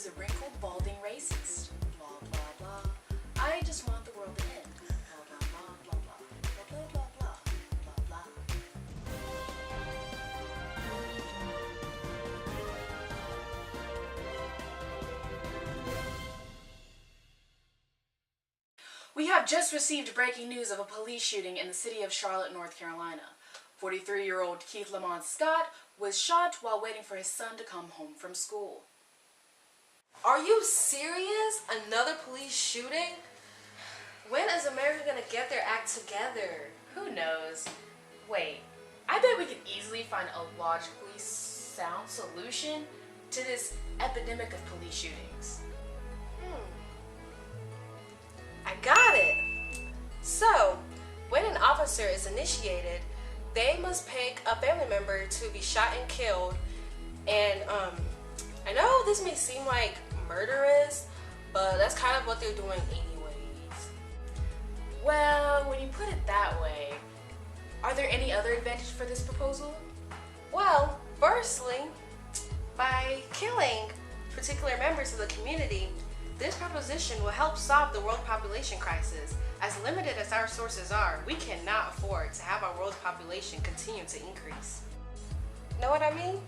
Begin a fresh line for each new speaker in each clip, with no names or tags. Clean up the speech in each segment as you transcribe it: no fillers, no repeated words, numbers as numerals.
is a wrinkled, balding racist. Blah, blah, blah. I just want the world to end. Blah, blah, blah, blah, blah. Blah, blah, blah, blah, blah, blah. We have just received breaking news of a police shooting in the city of Charlotte, North Carolina. 43-year-old Keith Lamont Scott was shot while waiting for his son to come home from school.
Are you serious? Another police shooting? When is America gonna get their act together?
Who knows? Wait, I bet we could easily find a logically sound solution to this epidemic of police shootings.
I got it! So, when an officer is initiated, they must pick a family member to be shot and killed. And I know this may seem like murderous, but that's kind of what they're doing anyways.
Well, when you put it that way, are there any other advantages for this proposal?
Well, firstly, by killing particular members of the community, this proposition will help solve the world population crisis. As limited as our sources are, we cannot afford to have our world's population continue to increase. Know what I mean?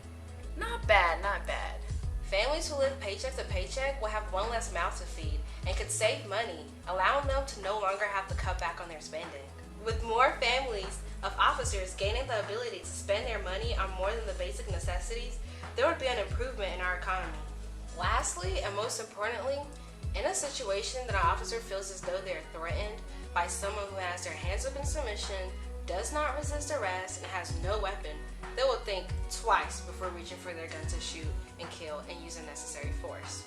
Not bad, not bad.
Families who live paycheck to paycheck will have one less mouth to feed and could save money, allowing them to no longer have to cut back on their spending. With more families of officers gaining the ability to spend their money on more than the basic necessities, there would be an improvement in our economy. Lastly, and most importantly, in a situation that an officer feels as though they are threatened by someone who has their hands up in submission, does not resist arrest, and has no weapon, they will think twice before reaching for their gun to shoot and kill and use unnecessary force.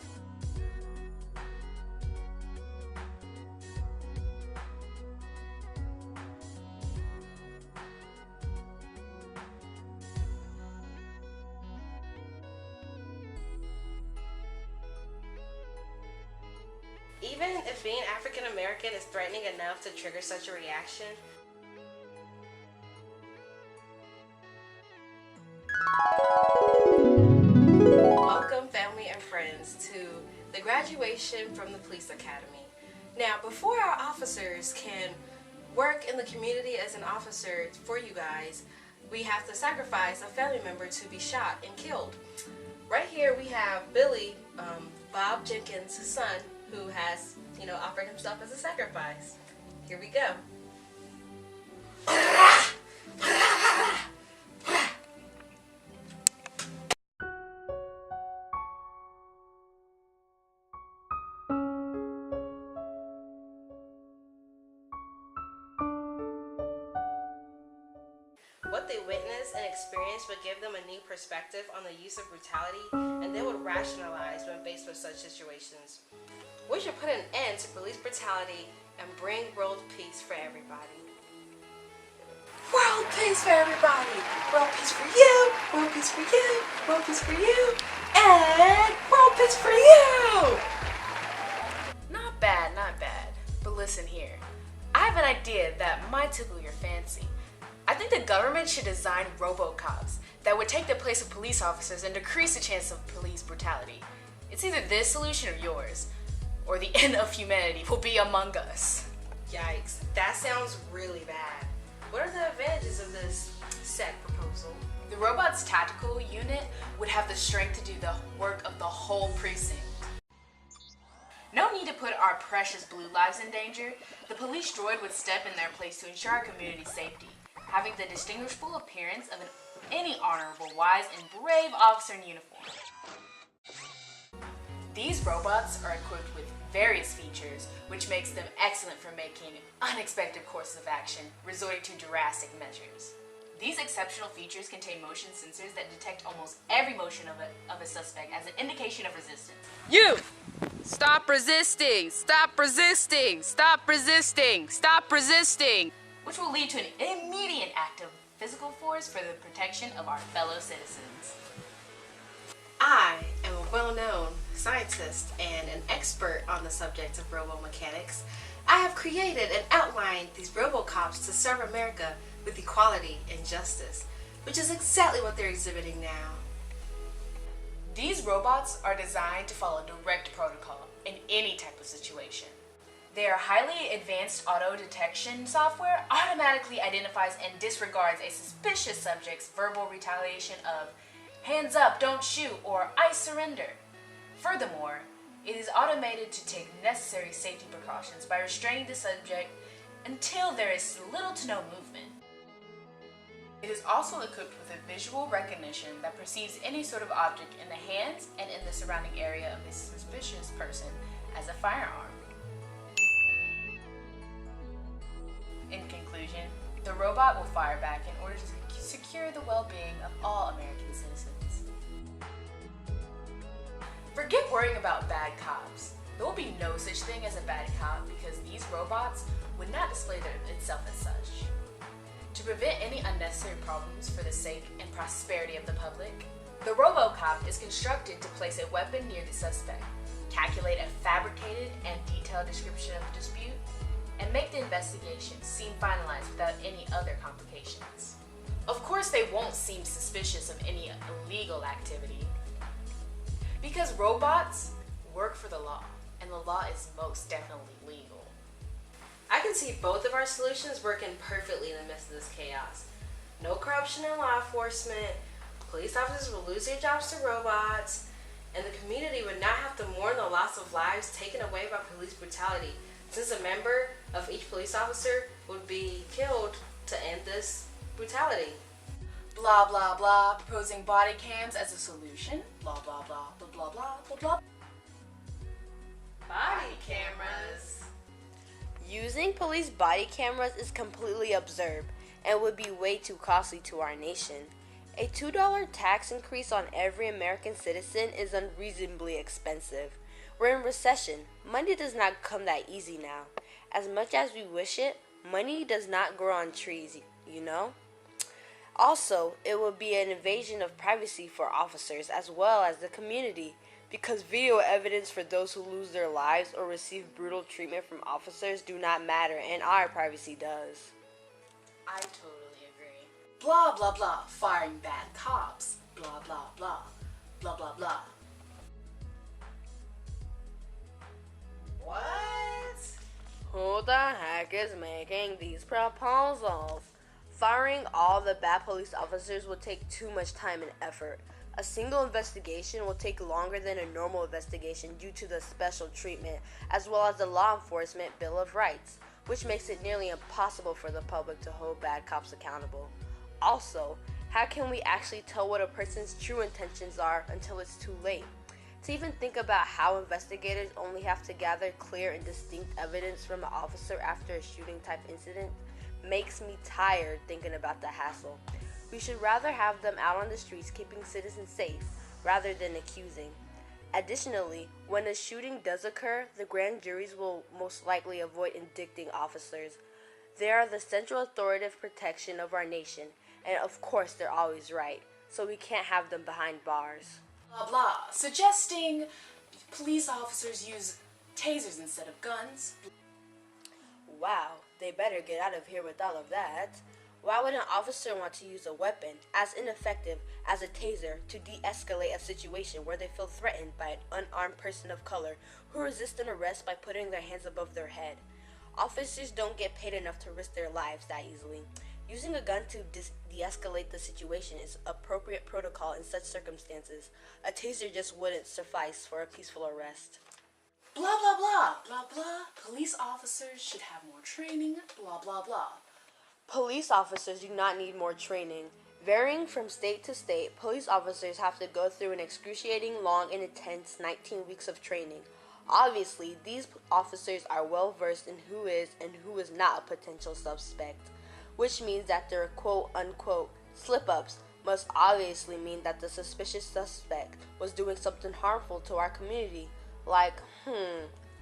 Even if being African American is threatening enough to trigger such a reaction, welcome family and friends to the graduation from the police academy. Now, before our officers can work in the community as an officer for you guys, we have to sacrifice a family member to be shot and killed. Right here we have Billy, Bob Jenkins' son, who has, offered himself as a sacrifice. Here we go. What they witness and experience would give them a new perspective on the use of brutality, and they would rationalize when faced with such situations. We should put an end to police brutality and bring world peace for everybody. World peace for everybody! World peace for you! World peace for you! World peace for you! And world peace for you!
Not bad, not bad. But listen here. I have an idea that might tickle your fancy. I think the government should design robo-cops that would take the place of police officers and decrease the chance of police brutality. It's either this solution or yours, or the end of humanity will be among us.
Yikes, that sounds really bad. What are the advantages of this said proposal?
The robot's tactical unit would have the strength to do the work of the whole precinct. No need to put our precious blue lives in danger. The police droid would step in their place to ensure our community's safety, having the distinguishable appearance of any honorable, wise, and brave officer in uniform. These robots are equipped with various features, which makes them excellent for making unexpected courses of action, resorting to drastic measures. These exceptional features contain motion sensors that detect almost every motion of a suspect as an indication of resistance.
You! Stop resisting! Stop resisting! Stop resisting! Stop resisting!
Which will lead to an immediate act of physical force for the protection of our fellow citizens.
I am a well-known scientist and an expert on the subject of robo-mechanics. I have created and outlined these robo-cops to serve America with equality and justice, which is exactly what they're exhibiting now.
These robots are designed to follow direct protocol in any type of situation. Their highly advanced auto detection software automatically identifies and disregards a suspicious subject's verbal retaliation of hands up, don't shoot, or I surrender. Furthermore, it is automated to take necessary safety precautions by restraining the subject until there is little to no movement. It is also equipped with a visual recognition that perceives any sort of object in the hands and in the surrounding area of the suspicious person as a firearm. In conclusion, the robot will fire back in order to secure the well-being of all American citizens. Forget worrying about bad cops. There will be no such thing as a bad cop because these robots would not display itself as such. To prevent any unnecessary problems for the sake and prosperity of the public, the RoboCop is constructed to place a weapon near the suspect, calculate a fabricated and detailed description of the dispute, and make the investigation seem finalized without any other complications. Of course, they won't seem suspicious of any illegal activity, because robots work for the law, and the law is most definitely legal.
I can see both of our solutions working perfectly in the midst of this chaos. No corruption in law enforcement, police officers will lose their jobs to robots, and the community would not have to mourn the loss of lives taken away by police brutality, since a member of each police officer would be killed to end this brutality.
Blah blah blah, proposing body cams as a solution. Blah blah blah, blah blah blah, blah blah.
Body cameras.
Using police body cameras is completely absurd and would be way too costly to our nation. A $2 tax increase on every American citizen is unreasonably expensive. We're in recession. Money does not come that easy now. As much as we wish it, money does not grow on trees, you know? Also, it would be an invasion of privacy for officers as well as the community, because video evidence for those who lose their lives or receive brutal treatment from officers do not matter, and our privacy does.
I totally agree. Blah blah blah, firing bad cops. Blah blah blah, blah blah blah. What?
Who the heck is making these proposals? Firing all the bad police officers will take too much time and effort. A single investigation will take longer than a normal investigation due to the special treatment, as well as the Law Enforcement Bill of Rights, which makes it nearly impossible for the public to hold bad cops accountable. Also, how can we actually tell what a person's true intentions are until it's too late? To even think about how investigators only have to gather clear and distinct evidence from an officer after a shooting type incident makes me tired thinking about the hassle. We should rather have them out on the streets keeping citizens safe rather than accusing. Additionally, when a shooting does occur, the grand juries will most likely avoid indicting officers. They are the central authoritative protection of our nation, and of course they're always right, so we can't have them behind bars.
Blah blah, suggesting police officers use tasers instead of guns.
Wow, they better get out of here with all of that. Why would an officer want to use a weapon as ineffective as a taser to de-escalate a situation where they feel threatened by an unarmed person of color who resist an arrest by putting their hands above their head? Officers don't get paid enough to risk their lives that easily. Using a gun to de-escalate the situation is appropriate protocol in such circumstances. A taser just wouldn't suffice for a peaceful arrest.
Blah blah blah, blah blah. Police officers should have more training. Blah blah blah.
Police officers do not need more training. Varying from state to state, police officers have to go through an excruciating, long, and intense 19 weeks of training. Obviously, these officers are well versed in who is and who is not a potential suspect, which means that their quote-unquote slip-ups must obviously mean that the suspicious suspect was doing something harmful to our community, like,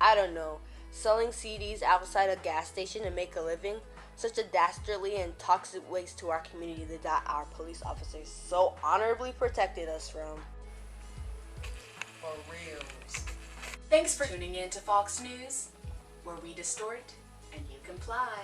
I don't know, selling CDs outside a gas station to make a living. Such a dastardly and toxic waste to our community that our police officers so honorably protected us from.
For reals. Thanks for tuning in to Fox News, where we distort and you comply.